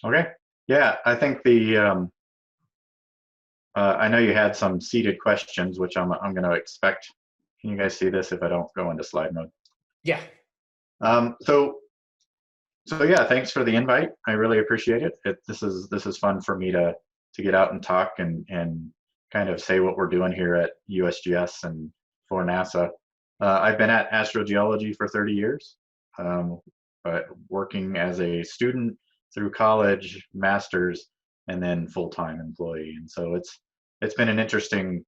Okay. Yeah, I think I know you had some seeded questions, which I'm going to expect. Can you guys see this if I don't go into slide mode? Yeah. Um, so so yeah, thanks for the invite. I really appreciate it. This is fun for me to get out and talk and kind of say what we're doing here at USGS and for NASA. I've been at astrogeology for 30 years, um, but working as a student through college, master's, and then full-time employee. And so it's been an interesting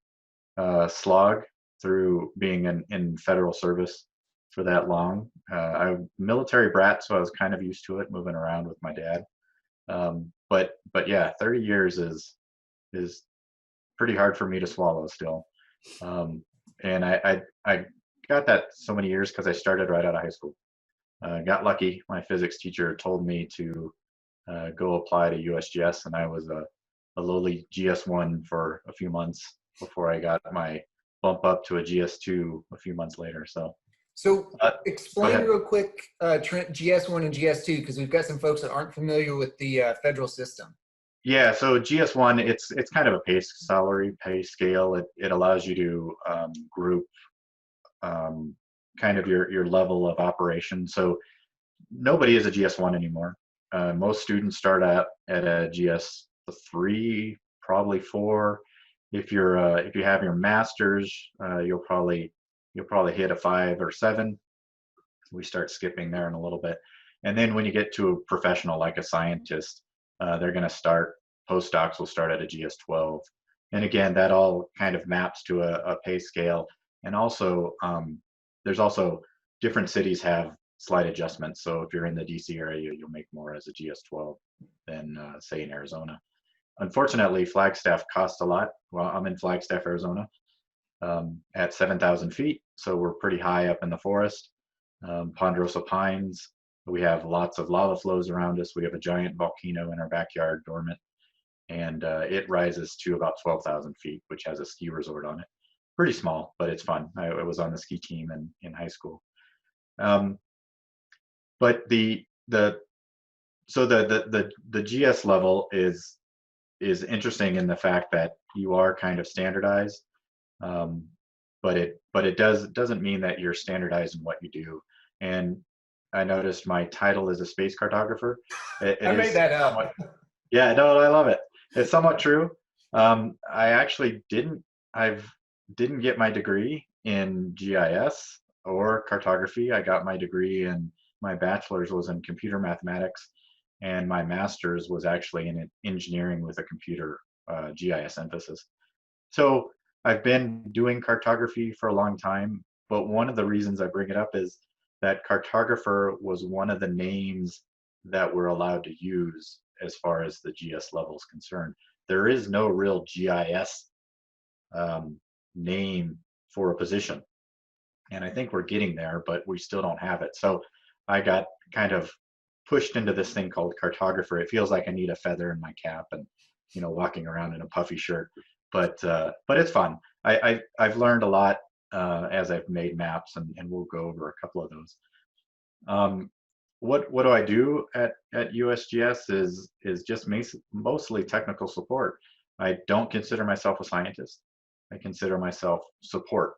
slog through being in federal service for that long. I'm military brat, so I was kind of used to it, moving around with my dad. But yeah, 30 years is pretty hard for me to swallow still. Um, and I got that so many years because I started right out of high school. Got lucky. My physics teacher told me to go apply to USGS, and I was a lowly GS1 for a few months before I got my bump up to a GS2 a few months later. So Go explain ahead. real quick, Trent, GS1 and GS2, because we've got some folks that aren't familiar with the federal system. Yeah, so GS1, it's kind of a pay scale. It allows you to group um, kind of your level of operation. So nobody is a GS1 anymore. Most students start out at a GS3, probably 4. If you have your master's, you'll probably hit a 5 or 7. We start skipping there in a little bit, and then when you get to a professional like a scientist, they're going to start. Postdocs will start at a GS12, and again, that all kind of maps to a pay scale. And also, there's also different cities have slight adjustments. So if you're in the DC area, you'll make more as a GS12 than say in Arizona. Unfortunately, Flagstaff costs a lot. Well, I'm in Flagstaff, Arizona, at 7,000 feet, so we're pretty high up in the forest. Ponderosa Pines. We have lots of lava flows around us. We have a giant volcano in our backyard, dormant, and it rises to about 12,000 feet, which has a ski resort on it. Pretty small, but it's fun. I was on the ski team in high school. Um, but the so the GS level is interesting in the fact that you are kind of standardized, um, but it doesn't mean that you're standardized in what you do. And I noticed my title is a space cartographer. It I made is that somewhat, up. yeah, no, I love it. It's somewhat true. I actually didn't get my degree in GIS or cartography. I got my degree in my bachelor's was in computer mathematics, and my master's was actually in engineering with a computer GIS emphasis. So I've been doing cartography for a long time, but one of the reasons I bring it up is that cartographer was one of the names that we're allowed to use as far as the GS level is concerned. There is no real GIS name for a position. And I think we're getting there, but we still don't have it. So I got kind of pushed into this thing called cartographer. It feels like I need a feather in my cap and, walking around in a puffy shirt. But it's fun. I've learned a lot as I've made maps, and we'll go over a couple of those. Um, what do I do at USGS is just mostly technical support. I don't consider myself a scientist. I consider myself support,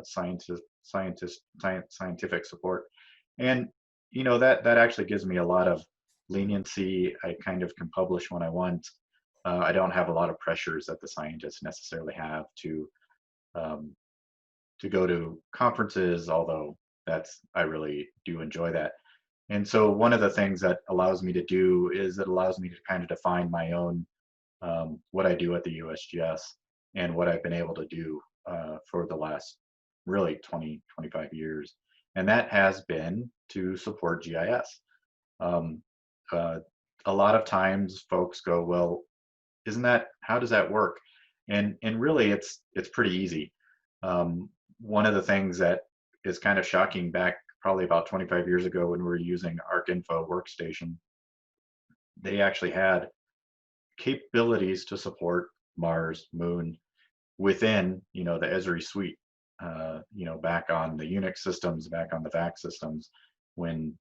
scientific support, and that actually gives me a lot of leniency. I kind of can publish when I want. I don't have a lot of pressures that the scientists necessarily have um, to go to conferences, although I really do enjoy that. And so one of the things that allows me to do is it allows me to kind of define my own what I do at the USGS and what I've been able to do for the last really 20, 25 years. And that has been to support GIS. Um, uh, a lot of times folks go, well, how does that work? And really it's pretty easy. One of the things that is kind of shocking, back probably about 25 years ago when we were using ArcInfo workstation, they actually had capabilities to support Mars, Moon within, the Esri suite, back on the Unix systems, back on the VAC systems, when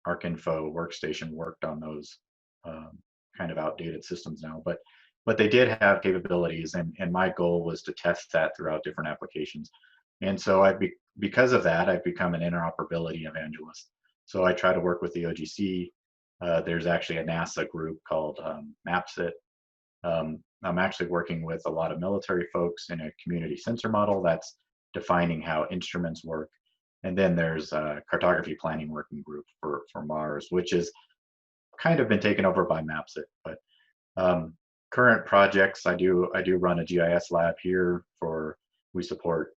ArcInfo workstation worked on those kind of outdated systems now, but they did have capabilities, and my goal was to test that throughout different applications. And so because of that, I've become an interoperability evangelist. So I try to work with the OGC. There's actually a NASA group called MAPSIT. I'm actually working with a lot of military folks in a community sensor model that's defining how instruments work. And then there's a cartography planning working group for Mars, which is kind of been taken over by MAPSIT. But current projects, I do run a GIS lab here we support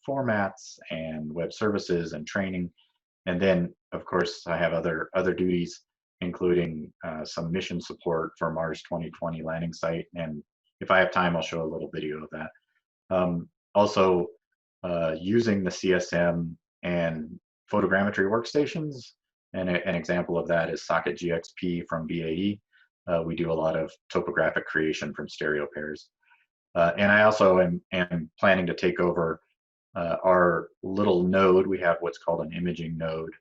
formats and web services and training. And then, of course, I have other duties, including some mission support for Mars 2020 landing site. And if I have time, I'll show a little video of that. Also, using the CSM and photogrammetry workstations. And an example of that is Socket GXP from BAE. We do a lot of topographic creation from stereo pairs. And I also am planning to take over our little node. We have what's called an imaging node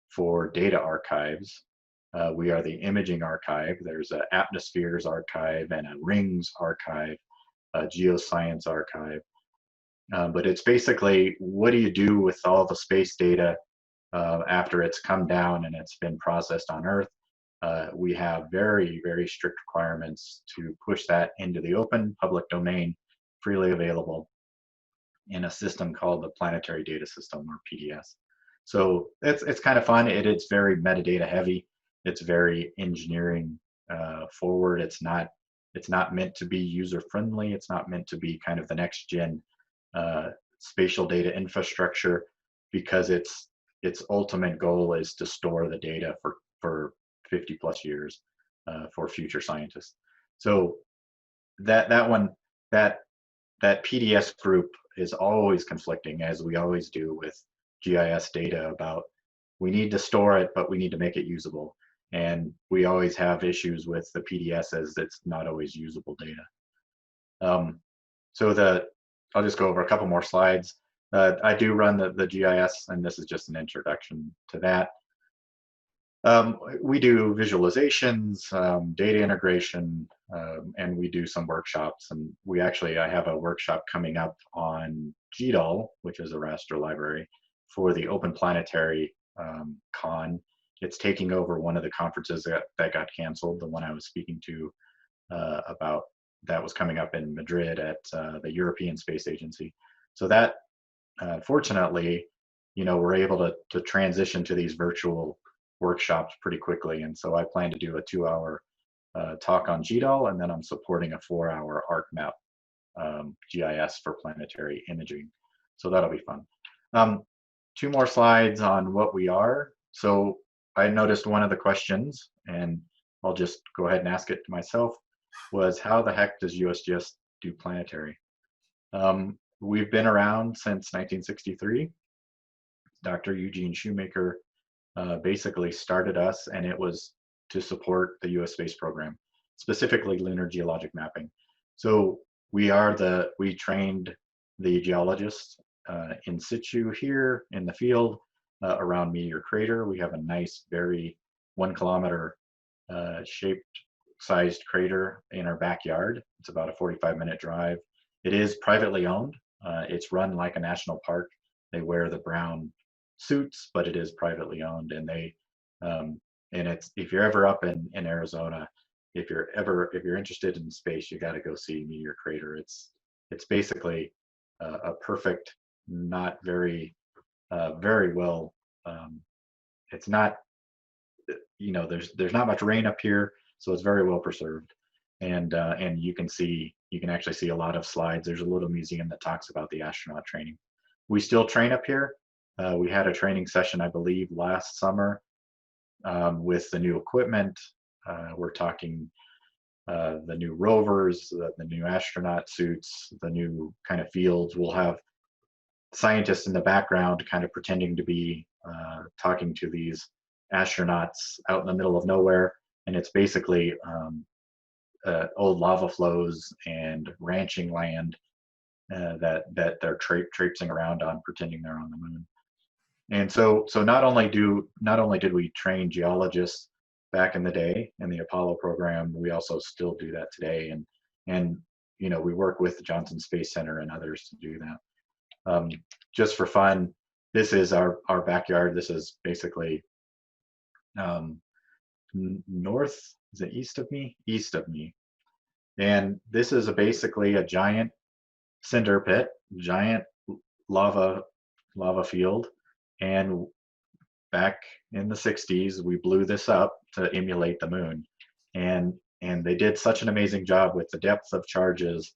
for data archives. We are the imaging archive. There's an atmospheres archive and a rings archive, a geoscience archive. But it's basically, what do you do with all the space data after it's come down and it's been processed on Earth? We have very, very strict requirements to push that into the open public domain, freely available, in a system called the Planetary Data System, or PDS. So it's kind of fun. It's very metadata heavy. It's very engineering forward. It's not meant to be user friendly. It's not meant to be kind of the next gen spatial data infrastructure, because its ultimate goal is to store the data for 50 plus years for future scientists. So that PDS group is always conflicting, as we always do with GIS data, about we need to store it, but we need to make it usable. And we always have issues with the PDS as it's not always usable data. So I'll just go over a couple more slides. I do run the GIS, and this is just an introduction to that. We do visualizations, data integration, and we do some workshops. And I have a workshop coming up on GDAL, which is a raster library, for the Open Planetary Con. It's taking over one of the conferences that got canceled, the one I was speaking to about that was coming up in Madrid at the European Space Agency. So that, fortunately, we're able to transition to these virtual workshops pretty quickly. And so I plan to do a 2-hour talk on GDAL, and then I'm supporting a 4-hour ArcMap GIS for planetary imaging. So that'll be fun. 2 more slides on what we are. So I noticed one of the questions, and I'll just go ahead and ask it to myself, was how the heck does USGS do planetary? We've been around since 1963. Dr. Eugene Shoemaker basically started us, and it was to support the US space program, specifically lunar geologic mapping. So we trained the geologists in situ here in the field around Meteor Crater. We have a nice, very 1 kilometer shaped sized crater in our backyard. It's about a 45-minute drive. It is privately owned. It's run like a national park. They wear the brown suits, but it is privately owned. And if you're ever up in Arizona, if you're interested in space, you got to go see Meteor Crater. It's basically a perfect, not very well. It's not, there's not much rain up here, so it's very well preserved. And you can actually see a lot of slides. There's a little museum that talks about the astronaut training. We still train up here. We had a training session, I believe, last summer with the new equipment. We're talking the new rovers, the new astronaut suits, the new kind of fields. We'll have scientists in the background kind of pretending to be talking to these astronauts out in the middle of nowhere. And it's basically old lava flows and ranching land that they're traipsing around on, pretending they're on the moon. And so not only did we train geologists, back in the day in the Apollo program. We also still do that today, and we work with the Johnson Space Center and others to do that. Just for fun, this is our backyard. This is basically um, north. Is it east of me? East of me. And this is basically a giant cinder pit, giant lava lava field. And back in the 60s, we blew this up to emulate the moon. And they did such an amazing job with the depth of charges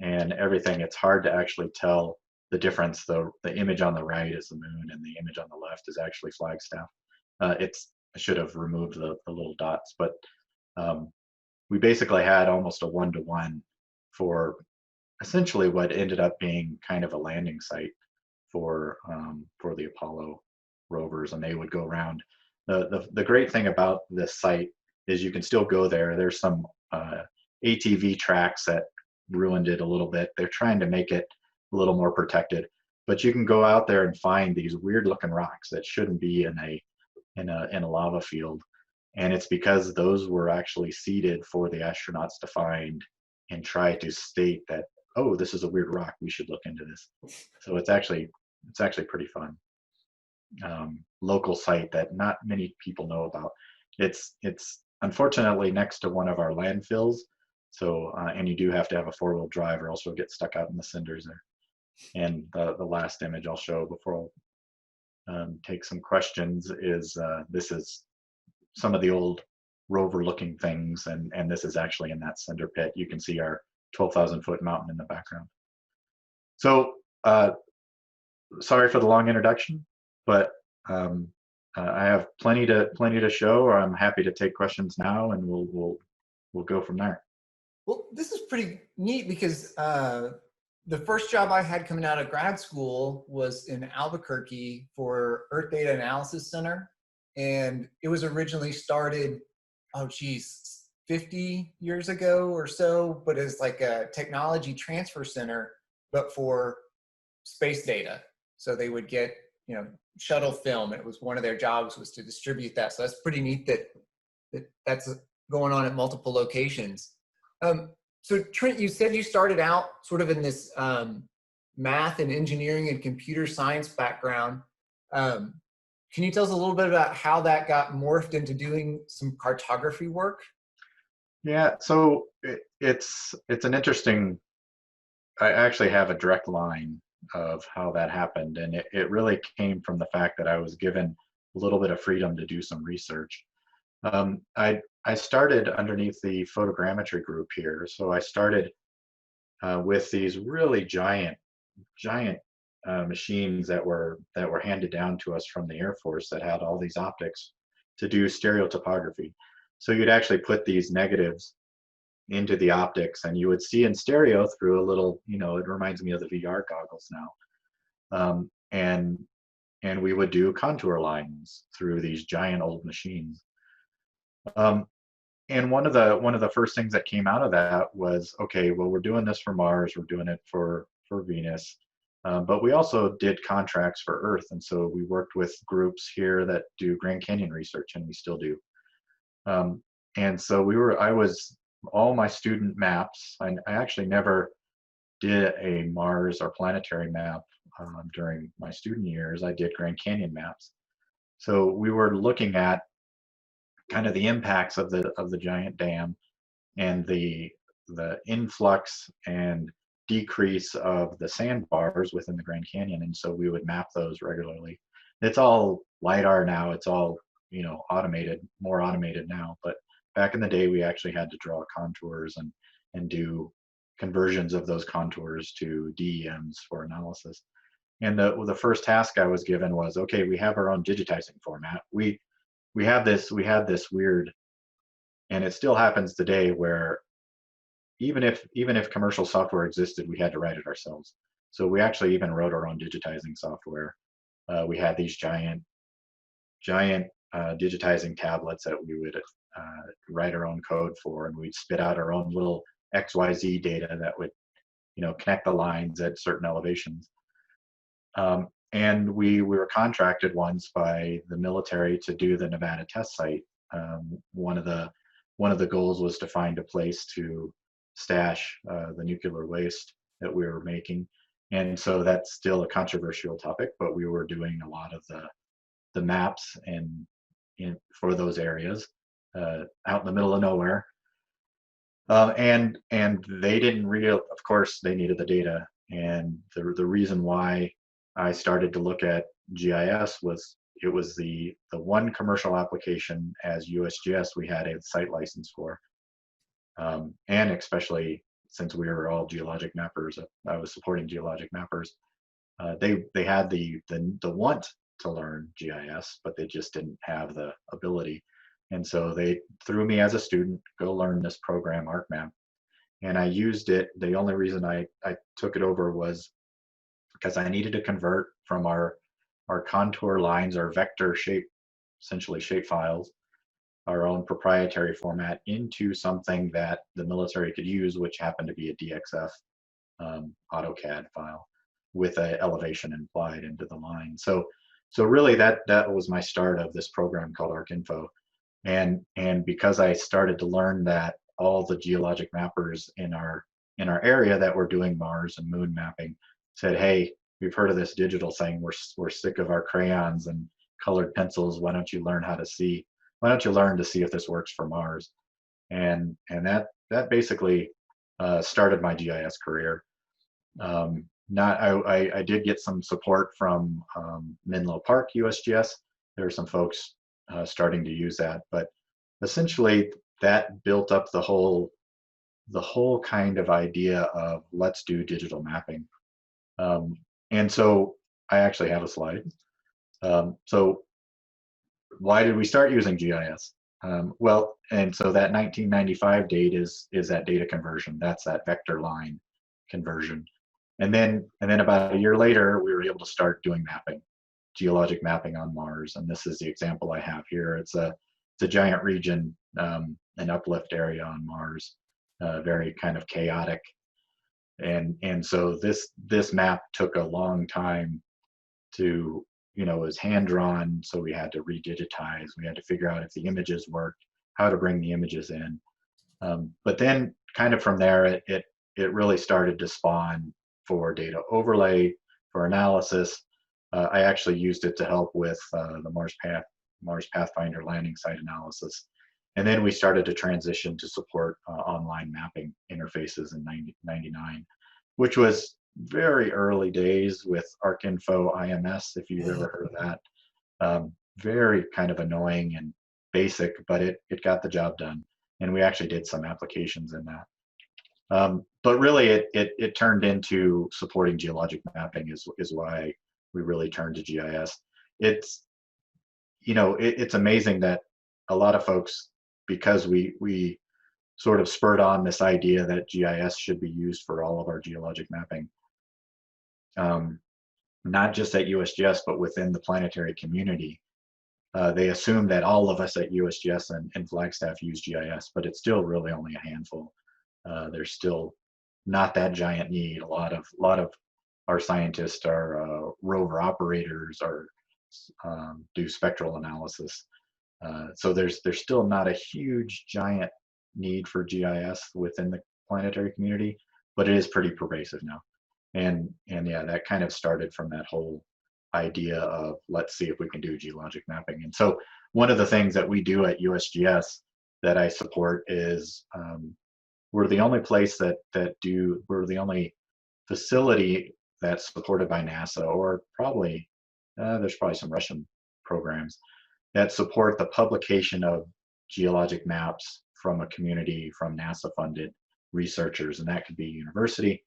and everything. It's hard to actually tell the difference. The image on the right is the moon, and the image on the left is actually Flagstaff. I should have removed the little dots, but we basically had almost a 1-to-1 for essentially what ended up being kind of a landing site for the Apollo rovers, and they would go around. The great thing about this site is you can still go there. There's some ATV tracks that ruined it a little bit. They're trying to make it a little more protected, but you can go out there and find these weird looking rocks that shouldn't be in a lava field. And it's because those were actually seeded for the astronauts to find and try to state that, oh, this is a weird rock, we should look into this. So it's actually pretty fun. Local site that not many people know about. It's unfortunately next to one of our landfills. So and you do have to have a 4-wheel drive or else you'll get stuck out in the cinders there. And the last image I'll show before I'll take some questions is this is some of the old rover looking things, and this is actually in that cinder pit. You can see our 12,000 foot mountain in the background. So sorry for the long introduction, but I have plenty to show, or I'm happy to take questions now, and we'll go from there. Well, this is pretty neat because the first job I had coming out of grad school was in Albuquerque for Earth Data Analysis Center. And it was originally started, 50 years ago or so, but as like a technology transfer center, but for space data. So they would get, shuttle film. It was one of their jobs was to distribute that. So that's pretty neat that's going on at multiple locations. So Trent, you said you started out sort of in this math and engineering and computer science background. Can you tell us a little bit about how that got morphed into doing some cartography work? Yeah, so it's an interesting, I actually have a direct line of how that happened, and it really came from the fact that I was given a little bit of freedom to do some research. I started underneath the photogrammetry group here, so I started with these really giant machines that were handed down to us from the Air Force that had all these optics to do stereotopography. So you'd actually put these negatives into the optics, and you would see in stereo through a little, it reminds me of the VR goggles now, and we would do contour lines through these giant old machines. And one of the first things that came out of that was, okay, well, we're doing this for Mars, we're doing it for Venus. But we also did contracts for Earth, and so we worked with groups here that do Grand Canyon research, and we still do. And so I was all my student maps. I actually never did a Mars or planetary map during my student years. I did Grand Canyon maps. So we were looking at kind of the impacts of the giant dam and the influx and decrease of the sandbars within the Grand Canyon, and so we would map those regularly. It's all LiDAR now. It's all automated, more automated now. But back in the day, we actually had to draw contours and do conversions of those contours to DEMs for analysis. And the first task I was given was, okay, we have our own digitizing format. We had this weird, and it still happens today, where even if commercial software existed, we had to write it ourselves. So we actually even wrote our own digitizing software. We had these giant digitizing tablets that we would write our own code for, and we'd spit out our own little XYZ data that would connect the lines at certain elevations. And we were contracted once by the military to do the Nevada test site One of the goals was to find a place to stash the nuclear waste that we were making, and so that's still a controversial topic. But we were doing a lot of the maps and for those areas out in the middle of nowhere. And they didn't real. Of course, they needed the data, and the reason why I started to look at GIS was it was the one commercial application as USGS we had a site license for, and especially since we were all geologic mappers, I was supporting geologic mappers. They had the want to learn GIS, but they just didn't have the ability. And so they threw me as a student, go learn this program, ArcMap. And I used it. The only reason I took it over was because I needed to convert from our contour lines, our vector shape, essentially shape files, our own proprietary format into something that the military could use, which happened to be a DXF AutoCAD file with an elevation implied into the line. So really that was my start of this program called ArcInfo. And because I started to learn that all the geologic mappers in our area that were doing Mars and moon mapping said, hey, we've heard of this digital thing. We're sick of our crayons and colored pencils. Why don't you learn how to see? Why don't you learn to see if this works for Mars? And that basically started my GIS career. I did get some support from Menlo Park USGS. There are some folks starting to use that, but essentially that built up the whole kind of idea of let's do digital mapping. And so I actually have a slide. So why did we start using GIS? Well, and so that 1995 date is that data conversion. That's that vector line conversion. And then about a year later, we were able to start doing mapping, geologic mapping on Mars. And this is the example I have here. It's a giant region, an uplift area on Mars, very kind of chaotic. And so this map took a long time to, it was hand drawn. So we had to redigitize. We had to figure out if the images worked, how to bring the images in. But then kind of from there, it really started to spawn for data overlay, for analysis. I actually used it to help with the Mars Pathfinder landing site analysis. And then we started to transition to support online mapping interfaces in 99, which was very early days with ArcInfo IMS, if you've ever heard of that. Very kind of annoying and basic, but it got the job done. And we actually did some applications in that. But really, it turned into supporting geologic mapping is why we really turned to GIS. It's amazing that a lot of folks, because we sort of spurred on this idea that GIS should be used for all of our geologic mapping, not just at USGS, but within the planetary community. They assume that all of us at USGS and Flagstaff use GIS, but it's still really only a handful. There's still not that giant need. A lot of our scientists are rover operators or do spectral analysis. So there's still not a huge giant need for GIS within the planetary community, but it is pretty pervasive now. And yeah, that kind of started from that whole idea of let's see if we can do geologic mapping. And so one of the things that we do at USGS that I support is we're the only place we're the only facility that's supported by NASA, or probably there's probably some Russian programs that support the publication of geologic maps from a community, from NASA funded researchers, and that could be university.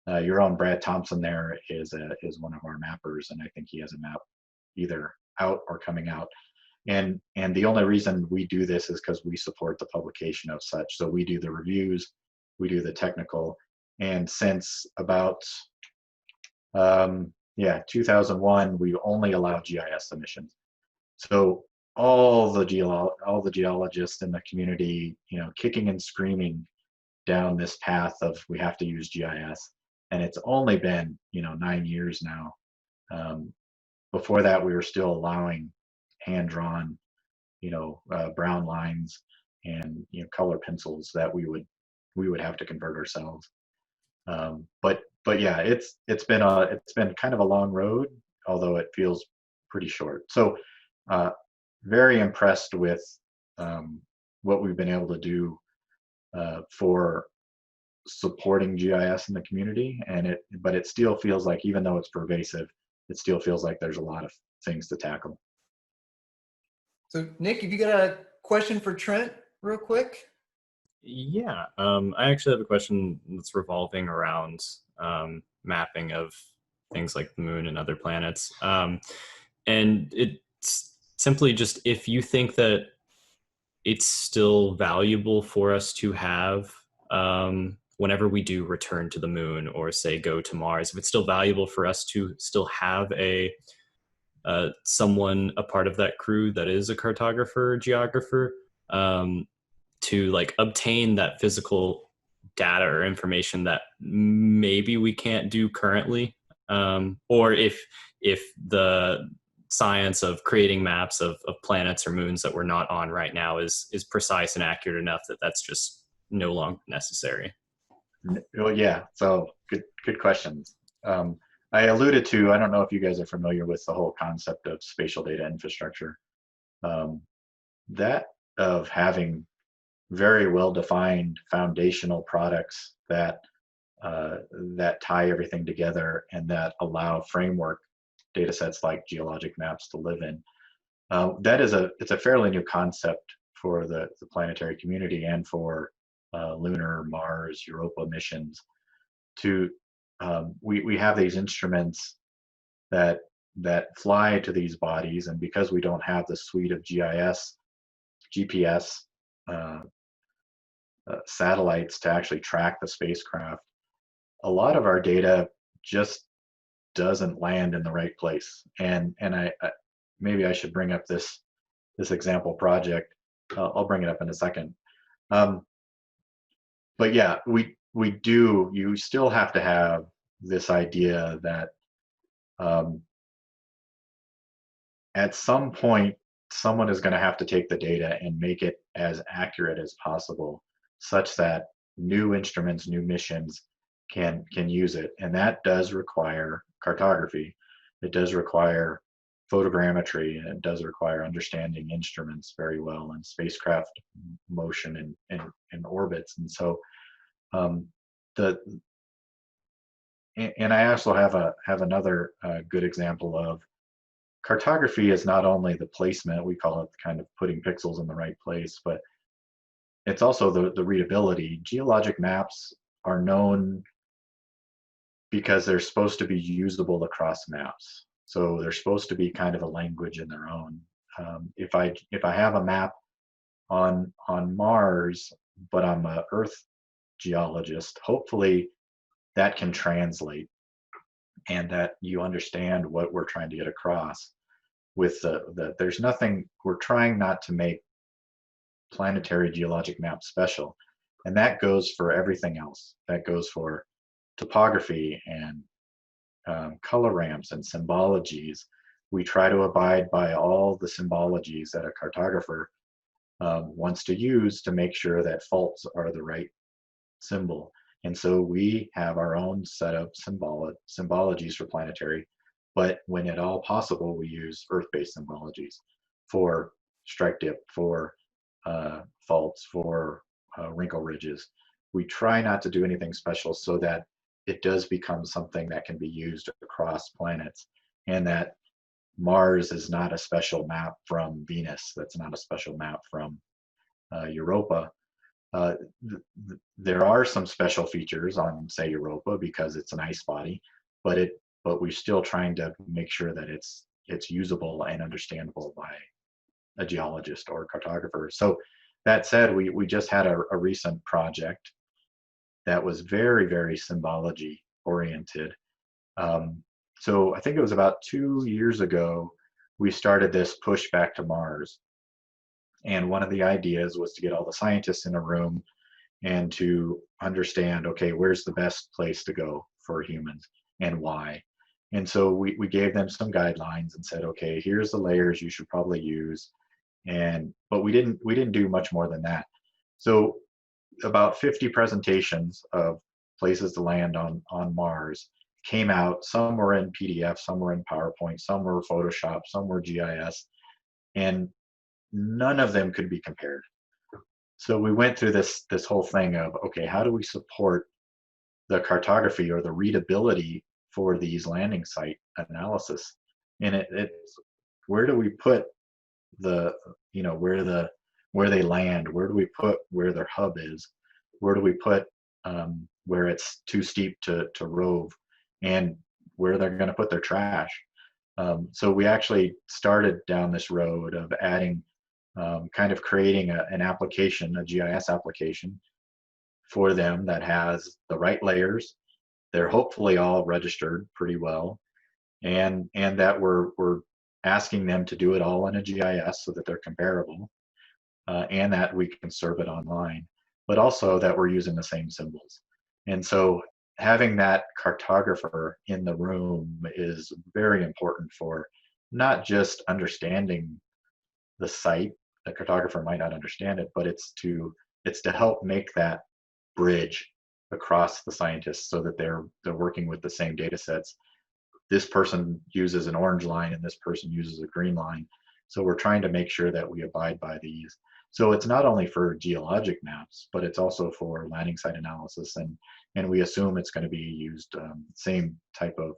Your own Brad Thompson there is one of our mappers, and I think he has a map either out or coming out. And the only reason we do this is because we support the publication of such. So we do the reviews, we do the technical, and since about 2001, we only allow GIS submissions. So all the geologists in the community, kicking and screaming down this path of we have to use GIS. And it's only been 9 years now. Before that, we were still allowing hand-drawn brown lines and color pencils that we would have to convert ourselves. But yeah, it's been kind of a long road, although it feels pretty short. So very impressed with what we've been able to do for supporting GIS in the community, but it still feels like, even though it's pervasive, it still feels like there's a lot of things to tackle. So Nick, have you got a question for Trent real quick? Yeah, I actually have a question that's revolving around mapping of things like the moon and other planets. And it's simply just, if you think that it's still valuable for us to have, whenever we do return to the moon or say go to Mars, if it's still valuable for us to still have a part of that crew that is a cartographer or geographer, to like obtain that physical data or information that maybe we can't do currently, or if the science of creating maps of planets or moons that we're not on right now is precise and accurate enough that that's just no longer necessary. Well, yeah, so good questions. I alluded to, I don't know if you guys are familiar with the whole concept of spatial data infrastructure. That of having very well-defined foundational products that tie everything together and that allow framework data sets like geologic maps to live in. It's a fairly new concept for the planetary community and for lunar, Mars, Europa missions. We have these instruments that fly to these bodies, and because we don't have the suite of GPS satellites to actually track the spacecraft, a lot of our data just doesn't land in the right place. And I maybe I should bring up this example project. I'll bring it up in a second. But yeah, you still have to have this idea that at some point someone is going to have to take the data and make it as accurate as possible, such that new instruments, new missions can use it. And that does require cartography. It does require photogrammetry, and it does require understanding instruments very well, and spacecraft motion and orbits. And so and I also have another good example of cartography is not only the placement, we call it kind of putting pixels in the right place, but it's also the readability. Geologic maps are known because they're supposed to be usable across maps. So they're supposed to be kind of a language in their own. If I have a map on Mars, but I'm an Earth geologist, hopefully that can translate and that you understand what we're trying to get across. With there's nothing, we're trying not to make planetary geologic maps special, and that goes for everything else. That goes for topography and color ramps and symbologies. We try to abide by all the symbologies that a cartographer wants to use to make sure that faults are the right symbol. And so we have our own set of symbologies for planetary, but when at all possible, we use Earth-based symbologies for strike dip, for faults, for wrinkle ridges. We try not to do anything special so that it does become something that can be used across planets, and that Mars is not a special map from Venus. That's not a special map from Europa. There are some special features on, say, Europa because it's an ice body, but we're still trying to make sure that it's usable and understandable by a geologist or cartographer. So that said, we just had a recent project that was very, very symbology oriented. So I think it was about 2 years ago, we started this push back to Mars. And one of the ideas was to get all the scientists in a room and to understand, okay, where's the best place to go for humans and why? And so we gave them some guidelines and said, okay, here's the layers you should probably use. But we didn't do much more than that. So about 50 presentations of places to land on Mars came out. Some were in PDF, some were in PowerPoint, some were Photoshop, some were GIS, and none of them could be compared. So we went through this whole thing of, okay, how do we support the cartography or the readability for these landing site analysis? And it's where do we put the, you know, where they land? Where do we put where their hub is? Where do we put where it's too steep to rove, and where they're going to put their trash? So we actually started down this road of adding, kind of creating an application, a GIS application for them that has the right layers. They're hopefully all registered pretty well, and that we're asking them to do it all in a GIS so that they're comparable, and that we can serve it online, but also that we're using the same symbols. And so having that cartographer in the room is very important for not just understanding the site. The cartographer might not understand it, but it's to help make that bridge across the scientists so that they're working with the same data sets. This person uses an orange line and this person uses a green line. So we're trying to make sure that we abide by these. So it's not only for geologic maps, but it's also for landing site analysis, and we assume it's going to be used, same type of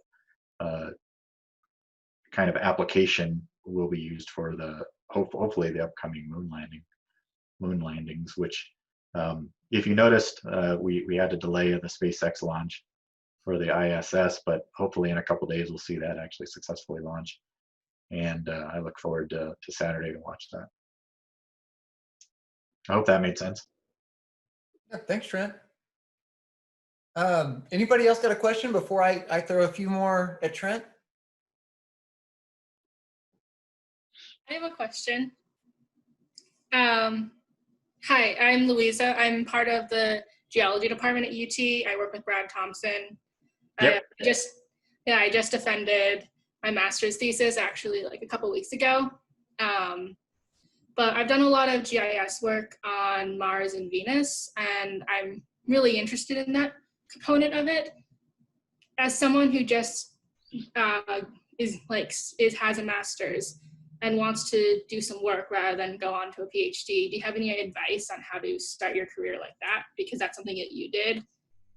kind of application will be used for the hopefully the upcoming moon landings, which, if you noticed, we had a delay of the SpaceX launch for the ISS, but hopefully in a couple days we'll see that actually successfully launch. And I look forward to Saturday to watch that. I hope that made sense. Yeah, thanks, Trent. Anybody else got a question before I throw a few more at Trent? I have a question. Hi, I'm Louisa. I'm part of the geology department at UT. I work with Brad Thompson. Yep. I just defended my master's thesis actually like a couple weeks ago. But I've done a lot of GIS work on Mars and Venus, and I'm really interested in that component of it. As someone who just has a master's and wants to do some work rather than go on to a PhD, do you have any advice on how to start your career like that? Because that's something that you did.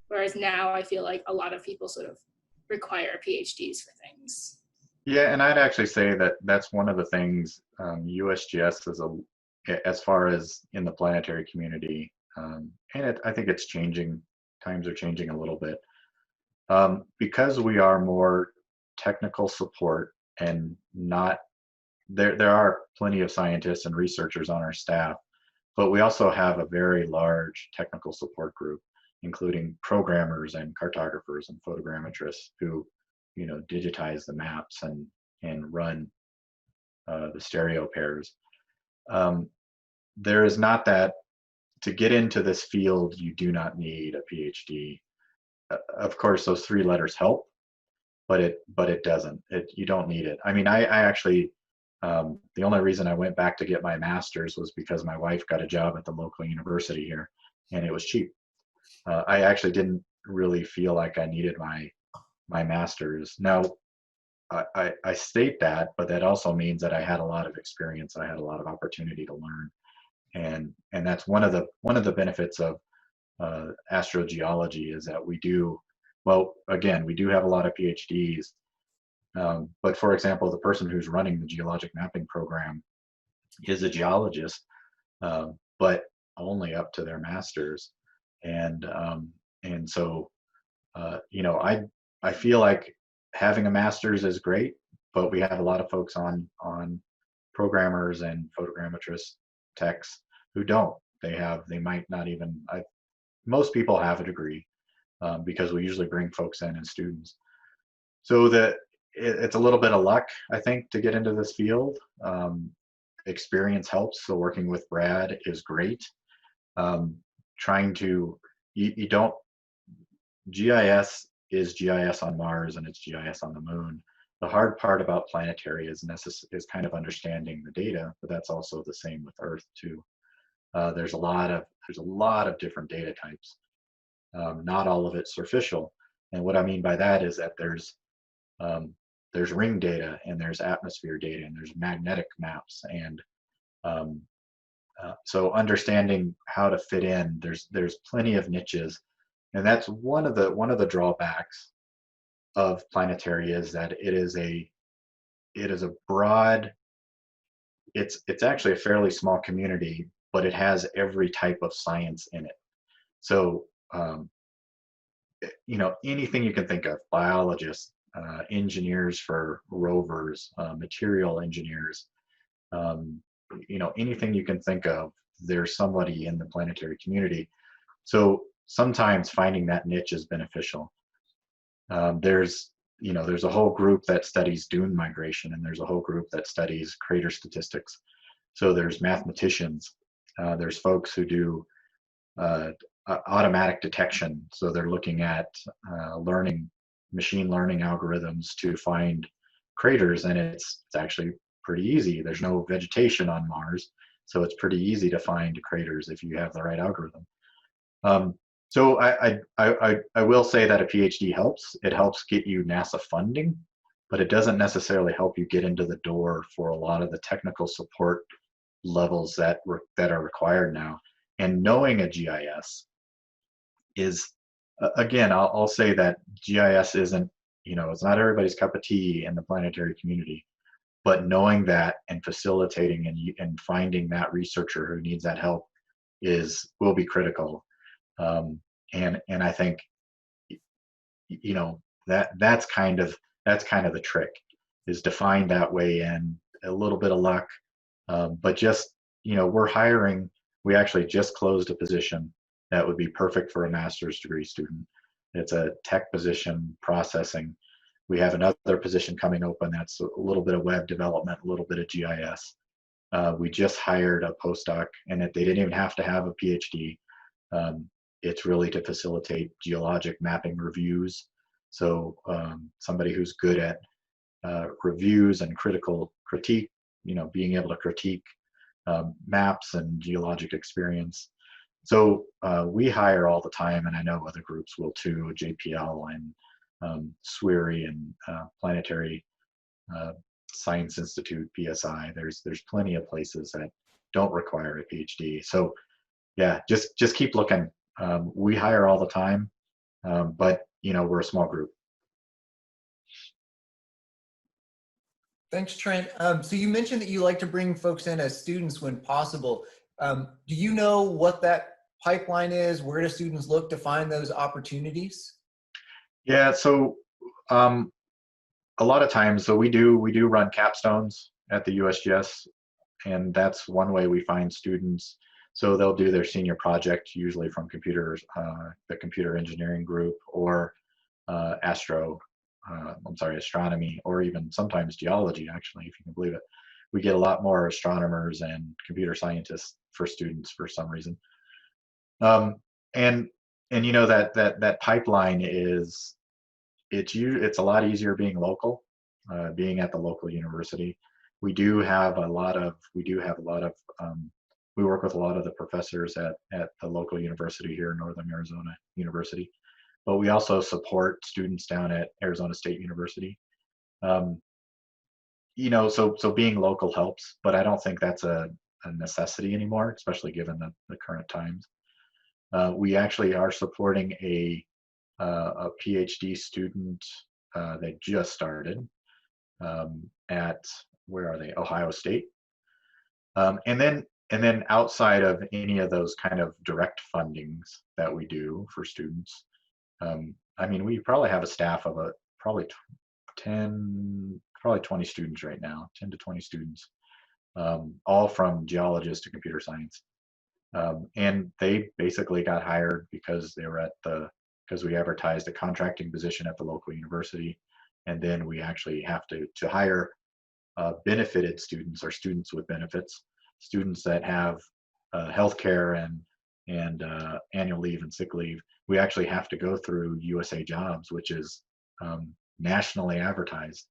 Whereas now I feel like a lot of people sort of require PhDs for things. Yeah, and I'd actually say that that's one of the things USGS is as far as in the planetary community, and I think it's changing. Times are changing a little bit, because we are more technical support and not there. There are plenty of scientists and researchers on our staff, but we also have a very large technical support group, including programmers and cartographers and photogrammetrists who, you know, digitize the maps and run the stereo pairs. There is not that to get into this field, you do not need a PhD. Of course, those three letters help, but it doesn't. You don't need it. I mean, I actually, the only reason I went back to get my master's was because my wife got a job at the local university here, and it was cheap. I actually didn't really feel like I needed my master's. Now, I state that, but that also means that I had a lot of experience. I had a lot of opportunity to learn, and that's one of the benefits of astrogeology is that we do, well, again, we do have a lot of PhDs, but for example, the person who's running the geologic mapping program is a geologist, but only up to their master's, and so you know, I feel like having a master's is great, but we have a lot of folks on programmers and photogrammetrists, techs who don't. They might not even. Most people have a degree, because we usually bring folks in as students. So that it's a little bit of luck, I think, to get into this field. Experience helps. So working with Brad is great. Trying to you don't. GIS is GIS on Mars and it's GIS on the moon, the hard part about planetary is kind of understanding the data, but that's also the same with Earth too. There's a lot of different data types. Not all of it superficial. And what I mean by that is that there's ring data, and there's atmosphere data, and there's magnetic maps, and um, so understanding how to fit in, there's plenty of niches, and that's one of the drawbacks of planetary, is that it is a broad, it's actually a fairly small community, but it has every type of science in it. So you know, anything you can think of, biologists, engineers for rovers, material engineers, um, you know, anything you can think of, there's somebody in the planetary community. So sometimes finding that niche is beneficial. There's, you know, there's a whole group that studies dune migration, and there's a whole group that studies crater statistics. So there's mathematicians, there's folks who do automatic detection. So they're looking at machine learning algorithms to find craters, and it's actually pretty easy. There's no vegetation on Mars, so it's pretty easy to find craters if you have the right algorithm. So I will say that a PhD helps. It helps get you NASA funding, but it doesn't necessarily help you get into the door for a lot of the technical support levels that are required now. And knowing a GIS is, again, I'll say that GIS isn't, you know, it's not everybody's cup of tea in the planetary community, but knowing that and facilitating and finding that researcher who needs that help will be critical. And I think, you know, that's kind of the trick, is to find that way in, a little bit of luck, but just, you know, we actually just closed a position that would be perfect for a master's degree student. It's a tech position, processing. We have another position coming open that's a little bit of web development, a little bit of GIS. We just hired a postdoc, and they didn't even have to have a PhD. It's really to facilitate geologic mapping reviews. So somebody who's good at reviews and critical critique, you know, being able to critique maps and geologic experience. So we hire all the time, and I know other groups will too, JPL and SWIRI and Planetary Science Institute, PSI. There's plenty of places that don't require a PhD. So yeah, just keep looking. We hire all the time, but you know, we're a small group. Thanks, Trent. So you mentioned that you like to bring folks in as students when possible. Do you know what that pipeline is? Where do students look to find those opportunities? Yeah, so a lot of times, so we do run capstones at the USGS, and that's one way we find students. So they'll do their senior project, usually from the computer engineering group, or astronomy, or even sometimes geology, actually, if you can believe it. We get a lot more astronomers and computer scientists for students for some reason. And you know, that pipeline it's a lot easier being local, being at the local university. We work with a lot of the professors at the local university here, Northern Arizona University, but we also support students down at Arizona State University. You know, so being local helps, but I don't think that's a necessity anymore, especially given the current times. We actually are supporting a PhD student that just started at, where are they? Ohio State. And then outside of any of those kind of direct fundings that we do for students, I mean, we probably have a staff of probably 20 students right now, 10 to 20 students, all from geologists to computer science. And they basically got hired because we advertised a contracting position at the local university, and then we actually have to hire benefited students, or students with benefits, students that have healthcare and annual leave and sick leave. We actually have to go through USA Jobs, which is nationally advertised.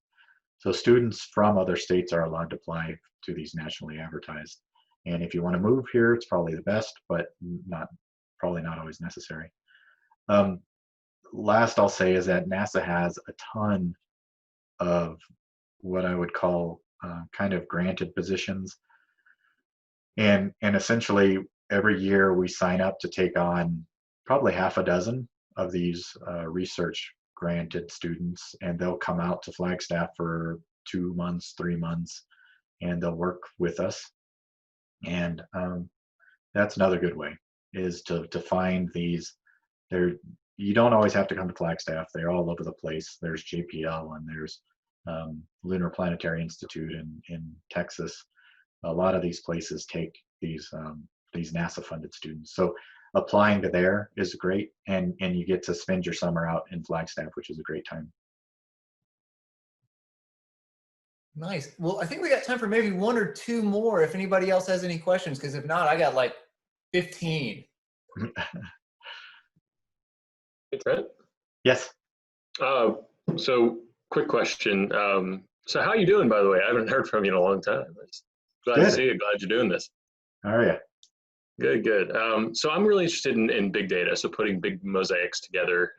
So students from other states are allowed to apply to these nationally advertised. And if you want to move here, it's probably the best, but probably not always necessary. Last I'll say is that NASA has a ton of what I would call kind of granted positions. And essentially every year we sign up to take on probably half a dozen of these research granted students, and they'll come out to Flagstaff for 2 months, 3 months, and they'll work with us. And that's another good way, is to find these. You don't always have to come to Flagstaff. They're all over the place. There's JPL, and there's Lunar Planetary Institute in Texas. A lot of these places take these NASA-funded students. So applying to there is great, and you get to spend your summer out in Flagstaff, which is a great time. Nice. Well, I think we got time for maybe 1 or 2 more if anybody else has any questions, because if not, I got like 15. Hey, Trent? Yes. So quick question. So how are you doing, by the way? I haven't heard from you in a long time. Glad to see you. Glad you're doing this. How are you? Good, good. So I'm really interested in big data, so putting big mosaics together,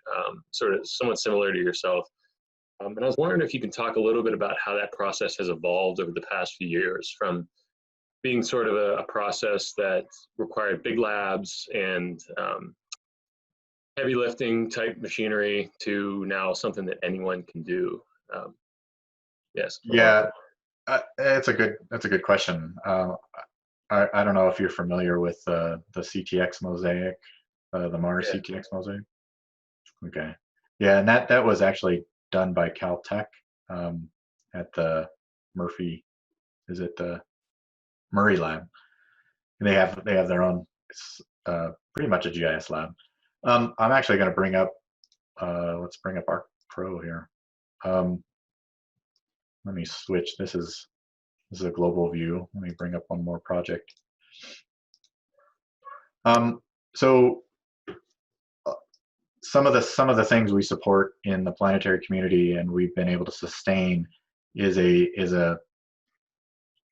sort of somewhat similar to yourself. And I was wondering if you can talk a little bit about how that process has evolved over the past few years, from being sort of a process that required big labs and heavy lifting type machinery to now something that anyone can do. Yes. Yeah, that's a good question. I don't know if you're familiar with the CTX mosaic, the Mars CTX mosaic. Okay. Yeah, and that was actually done by Caltech at the Murray lab. And they have their own. It's pretty much a GIS lab. I'm actually going to bring up. Let's bring up our Pro here. Let me switch. This is a global view. Let me bring up one more project. So some of the things we support in the planetary community and we've been able to sustain is a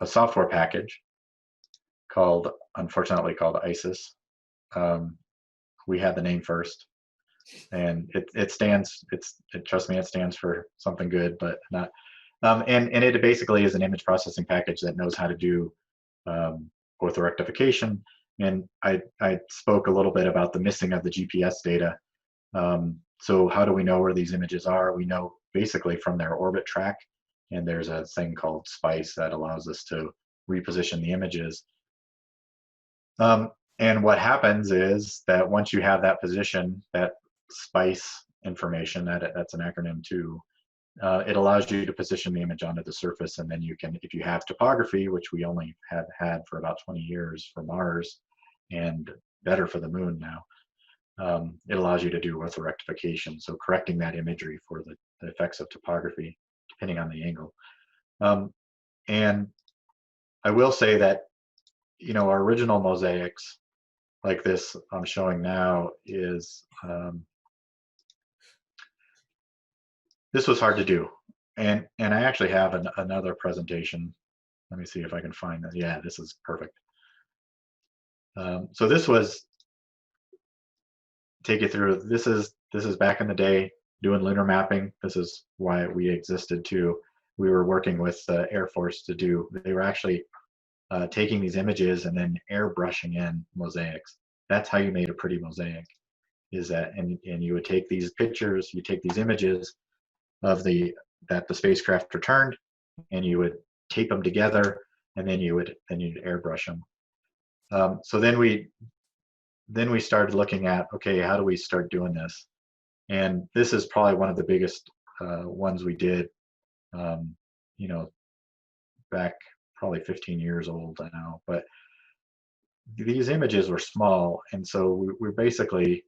software package unfortunately called ISIS. We had the name first, and trust me, it stands for something good, but not. And it basically is an image processing package that knows how to do orthorectification. And I spoke a little bit about the missing of the GPS data. So how do we know where these images are? We know basically from their orbit track, and there's a thing called SPICE that allows us to reposition the images. And what happens is that once you have that position, that SPICE information, that's an acronym too, it allows you to position the image onto the surface, and then you can, if you have topography, which we only have had for about 20 years for Mars, and better for the Moon now, it allows you to do orthorectification, so correcting that imagery for the effects of topography, depending on the angle. And I will say that, our original mosaics, like this I'm showing now, is this was hard to do, and I actually have another presentation. Let me see if I can find that. Yeah, this is perfect. So this was, take you through. This is back in the day doing lunar mapping. This is why we existed too. We were working with the Air Force to do. They were actually taking these images and then airbrushing in mosaics. That's how you made a pretty mosaic. Is that, and you would take these pictures, you take these images of that the spacecraft returned, and you would tape them together, and then you'd airbrush them. So then we started looking at, okay, how do we start doing this? And this is probably one of the biggest ones we did, back probably 15 years old now. But these images were small, and so we're basically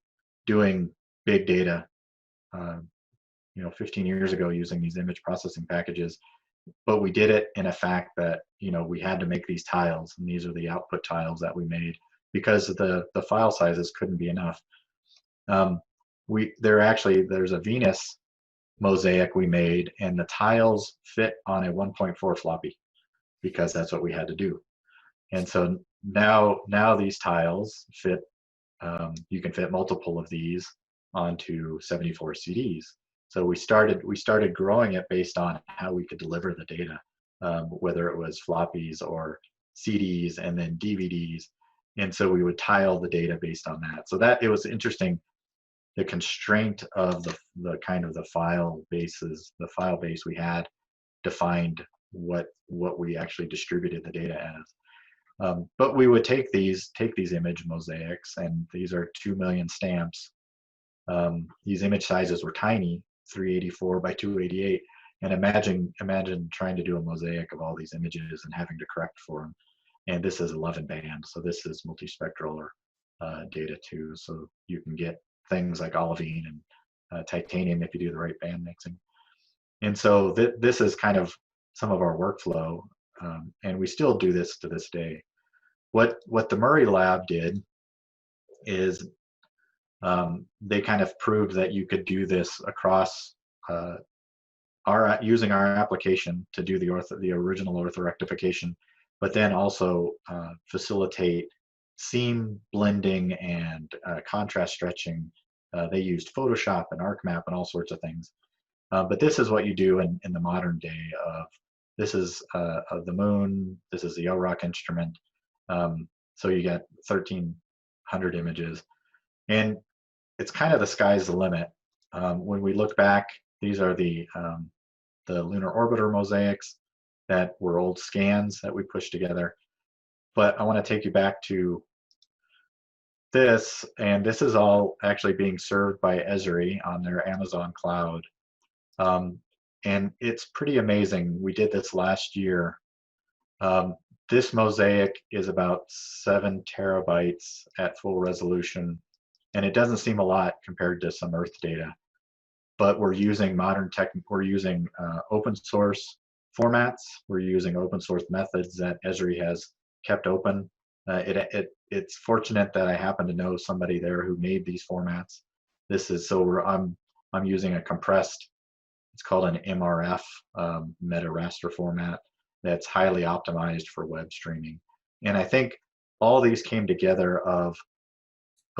doing big data 15 years ago using these image processing packages, but we did it in a fact that we had to make these tiles, and these are the output tiles that we made because the file sizes couldn't be enough. There's a Venus mosaic we made, and the tiles fit on a 1.4 floppy because that's what we had to do. And so now these tiles fit. You can fit multiple of these onto 74 CDs. So we started growing it based on how we could deliver the data, whether it was floppies or CDs and then DVDs. And so we would tile the data based on that. So that it was interesting. The constraint of the kind of the file base we had defined what we actually distributed the data as. But we would take these image mosaics, and these are 2 million stamps. These image sizes were tiny, 384 by 288, and imagine trying to do a mosaic of all these images and having to correct for them. And this is 11 band, so this is multispectral or data too. So you can get things like olivine and titanium if you do the right band mixing. And so this is kind of some of our workflow, and we still do this to this day. What the Murray lab did is they kind of proved that you could do this across using our application to do the original orthorectification, but then also facilitate seam blending and contrast stretching. They used Photoshop and ArcMap and all sorts of things. But this is what you do in the modern day. This is of the moon. This is the OROC instrument. So you get 1,300 images, and it's kind of the sky's the limit. When we look back, these are the lunar orbiter mosaics that were old scans that we pushed together. But I want to take you back to this, and this is all actually being served by Esri on their Amazon cloud. And it's pretty amazing. We did this last year. This mosaic is about 7 terabytes at full resolution, and it doesn't seem a lot compared to some Earth data. But we're using modern tech. We're using open source formats. We're using open source methods that Esri has kept open. It's fortunate that I happen to know somebody there who made these formats. This is I'm using a compressed. It's called an MRF, meta raster format, that's highly optimized for web streaming. And I think all these came together of,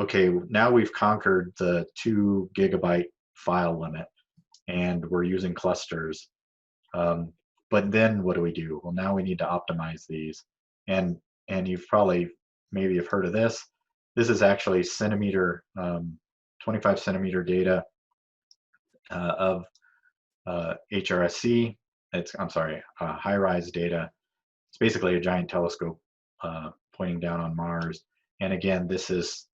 okay, now we've conquered the 2 gigabyte file limit, and we're using clusters. But then what do? Well, now we need to optimize these. And you've maybe you've heard of this. This is actually 25 centimeter data of HRSC. High-rise data. It's basically a giant telescope pointing down on Mars. And again, this is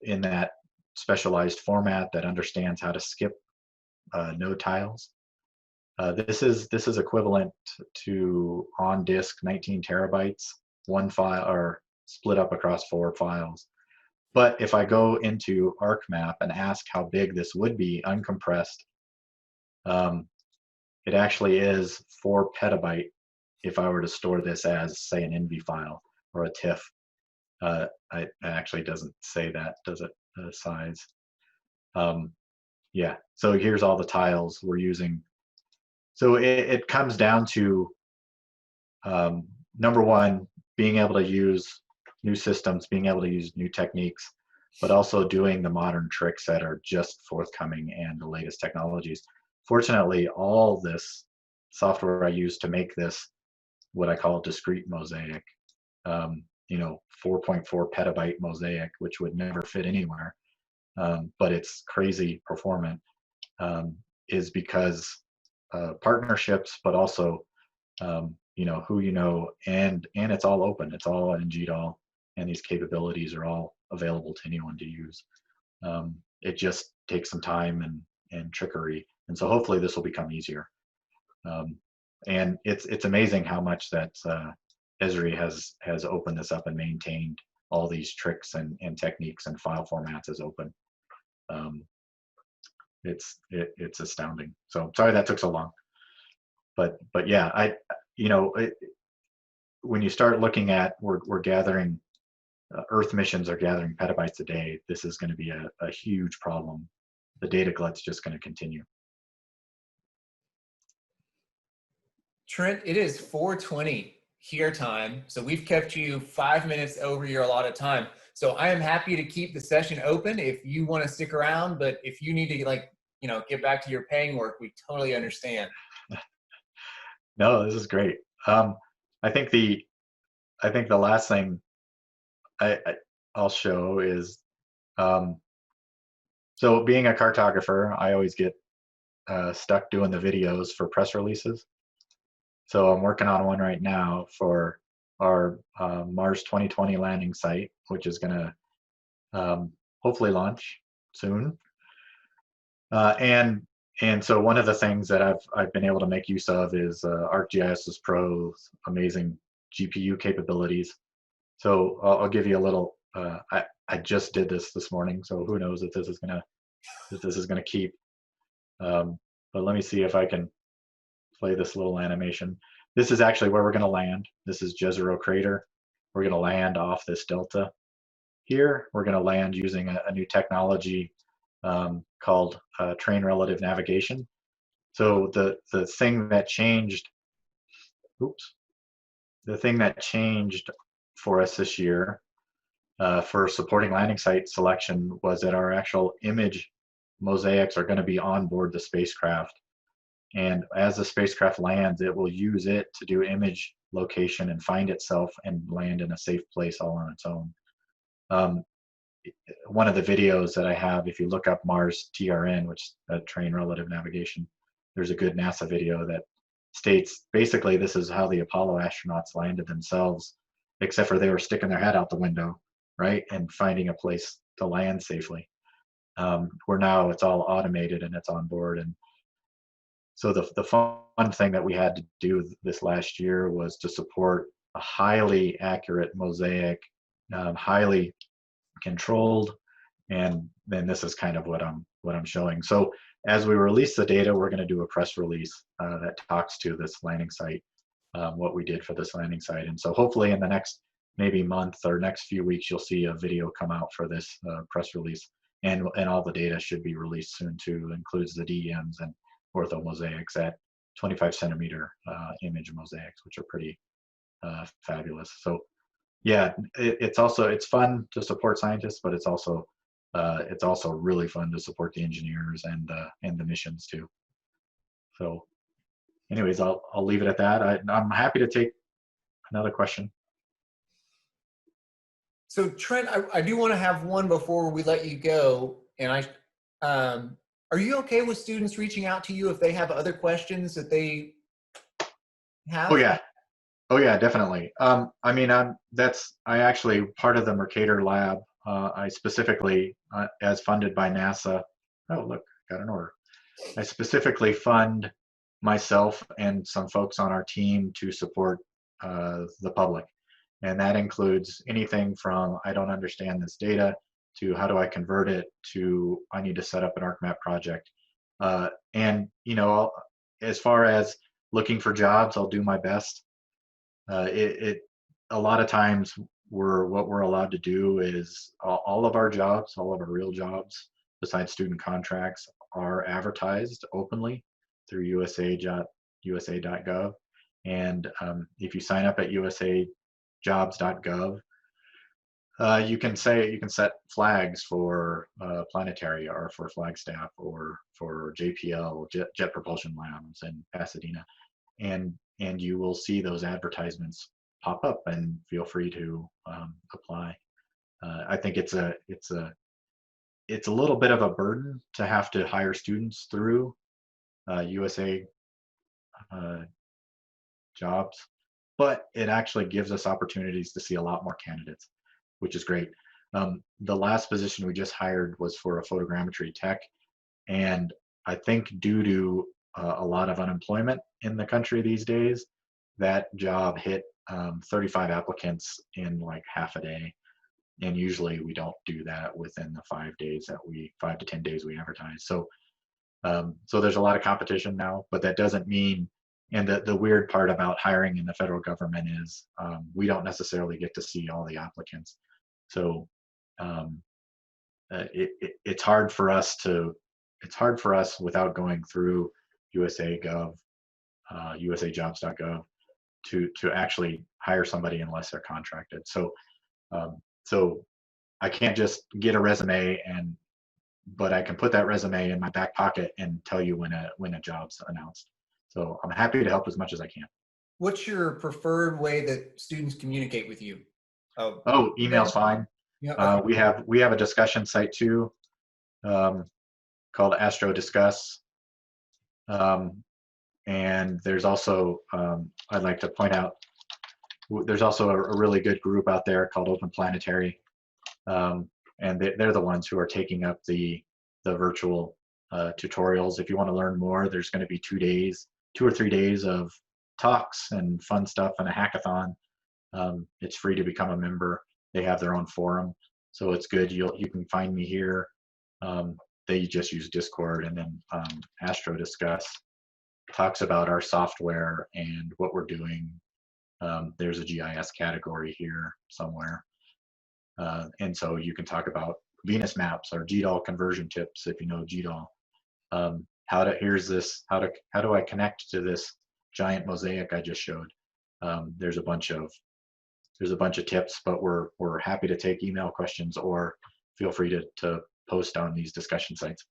in that specialized format that understands how to skip node tiles. This is equivalent to on disk 19 terabytes, one file, or split up across 4 files. But if I go into ArcMap and ask how big this would be uncompressed, it actually is 4 petabyte if I were to store this as, say, an NV file or a TIFF. It actually doesn't say that, does it, the size? Yeah, so here's all the tiles we're using. So it comes down to, number one, being able to use new systems, being able to use new techniques, but also doing the modern tricks that are just forthcoming and the latest technologies. Fortunately, all this software I use to make this, what I call discrete mosaic, 4.4 petabyte mosaic, which would never fit anywhere, but it's crazy performant, is because partnerships, but also who you know, and it's all open. It's all in GDAL, and these capabilities are all available to anyone to use. It just takes some time and trickery, and so hopefully this will become easier. And it's amazing how much that Esri has opened this up and maintained all these tricks and techniques and file formats as open. It's astounding. So sorry that took so long, but yeah, when you start looking at we're gathering, Earth missions are gathering petabytes a day. This is going to be a huge problem. The data glut's just going to continue. Trent, it is 4:20 here time, so we've kept you 5 minutes over your allotted time. So I am happy to keep the session open if you want to stick around, but if you need to get back to your paying work, we totally understand. No, this is great. I think the last thing I'll show is um, so being a cartographer, I always get stuck doing the videos for press releases. So I'm working on one right now for our Mars 2020 landing site, which is going to hopefully launch soon. And so one of the things that I've been able to make use of is ArcGIS Pro's amazing GPU capabilities. So I'll give you a little. I just did this morning, so who knows if this is gonna keep. But let me see if I can play this little animation. This is actually where we're gonna land. This is Jezero Crater. We're gonna land off this delta here. We're gonna land using a new technology called train relative navigation. So the thing that changed, the thing that changed for us this year for supporting landing site selection was that our actual image mosaics are going to be on board the spacecraft. And as the spacecraft lands, it will use it to do image location and find itself and land in a safe place all on its own. One of the videos that I have, if you look up Mars TRN, which is a train relative navigation, there's a good NASA video that states basically this is how the Apollo astronauts landed themselves, except for they were sticking their head out the window, right, and finding a place to land safely. Where now it's all automated and it's on board. And so the fun thing that we had to do this last year was to support a highly accurate mosaic, highly controlled, and then this is kind of what I'm showing. So as we release the data, we're going to do a press release that talks to this landing site, what we did for this landing site. And so hopefully in the next maybe month or next few weeks, you'll see a video come out for this press release, and all the data should be released soon too. It includes the DEMs and ortho mosaics at 25 centimeter image mosaics, which are pretty fabulous. So yeah, it's fun to support scientists, but it's also really fun to support the engineers and the missions too. So anyways, I'll leave it at that. I'm happy to take another question. So Trent, I do want to have one before we let you go. And are you okay with students reaching out to you if they have other questions that they have? Oh yeah, definitely. I mean, I actually part of the Mercator lab. I specifically, as funded by NASA. Oh look, got an order. I specifically fund myself and some folks on our team to support the public. And that includes anything from I don't understand this data to how do I convert it to I need to set up an ArcMap project. And as far as looking for jobs, I'll do my best. A lot of times what we're allowed to do is all of our jobs, all of our real jobs, besides student contracts, are advertised openly through usa.gov. And if you sign up at usajobs.gov, you can set flags for planetary or for Flagstaff or for JPL, Jet Propulsion Labs in Pasadena, and you will see those advertisements pop up, and feel free to apply. I think it's a little bit of a burden to have to hire students through USA jobs, but it actually gives us opportunities to see a lot more candidates, which is great. The last position we just hired was for a photogrammetry tech, and I think due to a lot of unemployment in the country these days, that job hit 35 applicants in like half a day. And usually we don't do that within the 5 to 10 days we advertise. So there's a lot of competition now, but that doesn't mean, and the weird part about hiring in the federal government is we don't necessarily get to see all the applicants. So it's hard for us without going through USA Gov usajobs.gov to actually hire somebody unless they're contracted. So I can't just get a resume but I can put that resume in my back pocket and tell you when a job's announced. So I'm happy to help as much as I can. What's your preferred way that students communicate with you? Oh, email's fine. Yeah, okay. We have a discussion site too, called Astro Discuss. And there's also, I'd like to point out, there's also a really good group out there called Open Planetary. And they're the ones who are taking up the virtual tutorials. If you want to learn more, there's going to be 2 or 3 days of talks and fun stuff and a hackathon. It's free to become a member. They have their own forum, so it's good. You can find me here. They just use Discord, and then Astro Discuss talks about our software and what we're doing. There's a GIS category here somewhere. And so you can talk about Venus maps or GDAL conversion tips if you know GDAL. How do I connect to this giant mosaic I just showed? There's a bunch of tips, but we're happy to take email questions, or feel free to post on these discussion sites.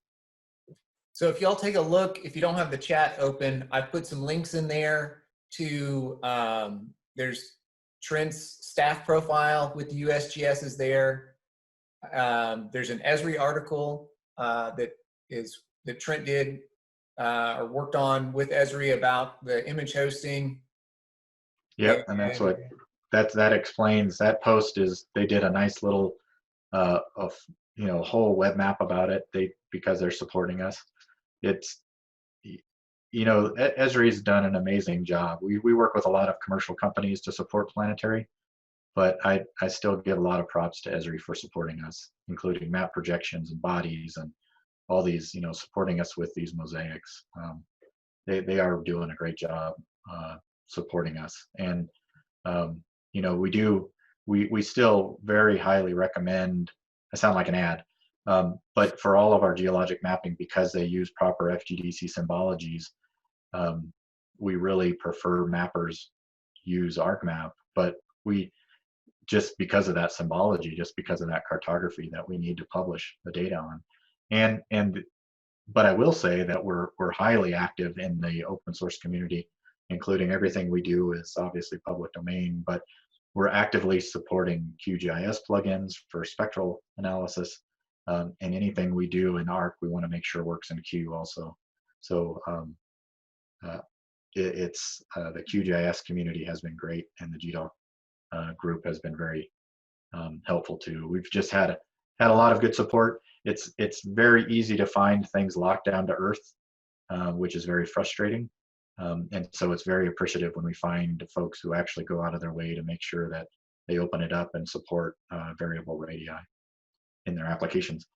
So if y'all take a look, if you don't have the chat open, I put some links in there to, there's Trent's staff profile with the USGS is there. There's an Esri article that Trent did or worked on with Esri about the image hosting. Yep, and that's what that explains. That post is, they did a nice little whole web map about it. Because they're supporting us. It's, Esri's done an amazing job. We work with a lot of commercial companies to support Planetary, but I still give a lot of props to Esri for supporting us, including map projections and bodies and all these, supporting us with these mosaics. They are doing a great job supporting us. And, we still very highly recommend, I sound like an ad, but for all of our geologic mapping, because they use proper FGDC symbologies, we really prefer mappers use ArcMap, but we, just because of that symbology, just because of that cartography that we need to publish the data on. But I will say that we're highly active in the open source community, including everything we do is obviously public domain, but we're actively supporting QGIS plugins for spectral analysis. And anything we do in ARC, we want to make sure works in Q also. So the QGIS community has been great, and the GDAL group has been very helpful too. We've just had a lot of good support. It's very easy to find things locked down to Earth, which is very frustrating. And so it's very appreciative when we find folks who actually go out of their way to make sure that they open it up and support variable radii in their applications.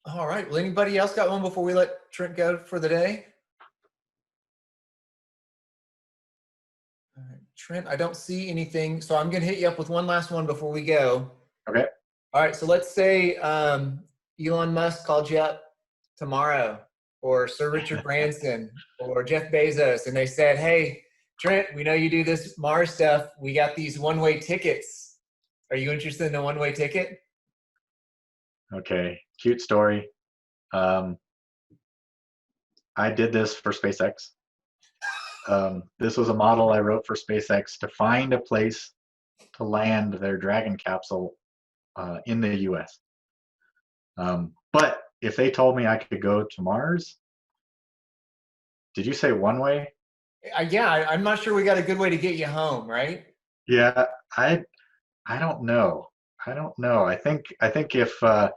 All right. Well, anybody else got one before we let Trent go for the day? All right, Trent, I don't see anything, so I'm going to hit you up with one last one before we go. Okay. All right. So let's say Elon Musk called you up tomorrow, or Sir Richard Branson, or Jeff Bezos, and they said, "Hey, Trent, we know you do this Mars stuff. We got these one-way tickets. Are you interested in a one-way ticket?" Okay, cute story. I did this for SpaceX. This was a model I wrote for SpaceX to find a place to land their Dragon capsule in the US. But if they told me I could go to Mars, did you say one way? Yeah, I'm not sure we got a good way to get you home, right? Yeah, I don't know. I think if I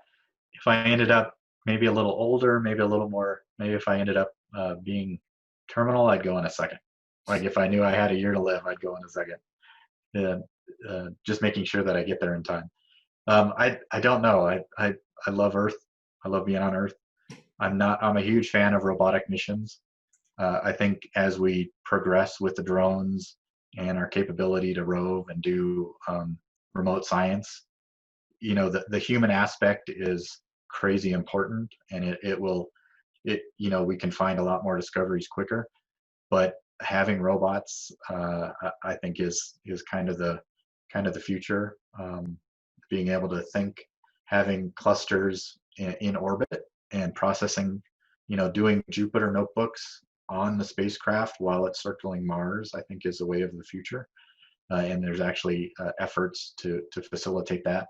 ended up maybe a little older, maybe a little more, maybe if I ended up being terminal, I'd go in a second. Like if I knew I had a year to live, I'd go in a second. Just making sure that I get there in time. I don't know. I love Earth. I love being on Earth. I'm a huge fan of robotic missions. I think as we progress with the drones and our capability to rove and do remote science, the human aspect is crazy important, and it will we can find a lot more discoveries quicker. But having robots, I think is kind of the future. Being able to think, having clusters in orbit and processing, doing Jupyter notebooks on the spacecraft while it's circling Mars, I think is the way of the future. And there's actually efforts to facilitate that.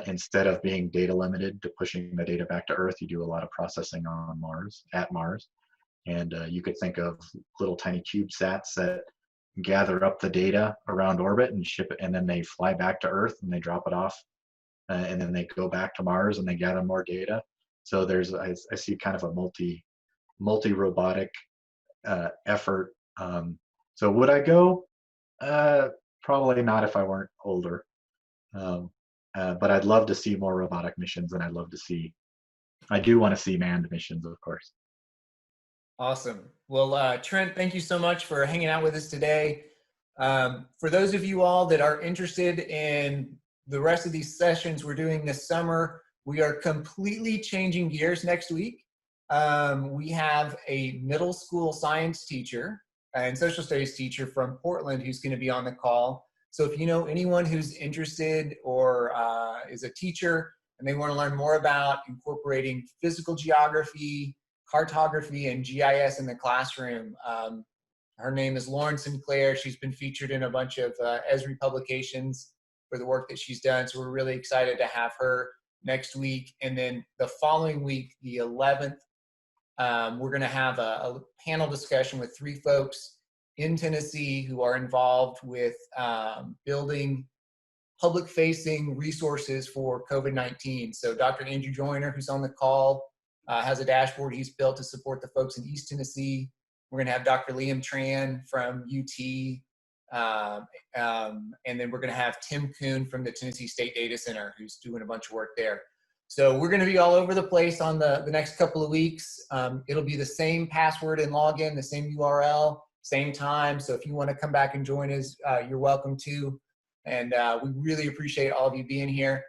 Instead of being data limited to pushing the data back to Earth, you do a lot of processing on Mars, at Mars. And you could think of little tiny CubeSats that gather up the data around orbit and ship it, and then they fly back to Earth and they drop it off. And then they go back to Mars and they gather more data. So I see kind of a multi-robotic effort. So would I go? Probably not if I weren't older. But I'd love to see more robotic missions, and I do want to see manned missions, of course. Awesome. Well, Trent, thank you so much for hanging out with us today. For those of you all that are interested in the rest of these sessions we're doing this summer, we are completely changing gears next week. We have a middle school science teacher and social studies teacher from Portland who's going to be on the call. So if you know anyone who's interested or is a teacher and they want to learn more about incorporating physical geography, cartography, and GIS in the classroom, her name is Lauren Sinclair. She's been featured in a bunch of Esri publications for the work that she's done. So we're really excited to have her next week. And then the following week, the 11th, we're going to have a panel discussion with 3 folks in Tennessee who are involved with building public-facing resources for COVID-19. So Dr. Andrew Joyner, who's on the call, has a dashboard he's built to support the folks in East Tennessee. We're going to have Dr. Liam Tran from UT, and then we're going to have Tim Kuhn from the Tennessee State Data Center, who's doing a bunch of work there. So we're going to be all over the place on the next couple of weeks. It'll be the same password and login, the same URL, same time. So if you want to come back and join us, you're welcome to. And we really appreciate all of you being here.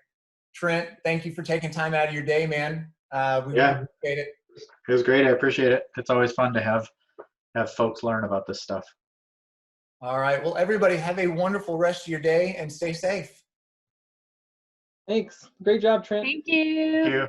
Trent, thank you for taking time out of your day, man. We really appreciate it. It was great. I appreciate it. It's always fun to have folks learn about this stuff. All right. Well, everybody have a wonderful rest of your day and stay safe. Thanks. Great job, Trent. Thank you. Thank you.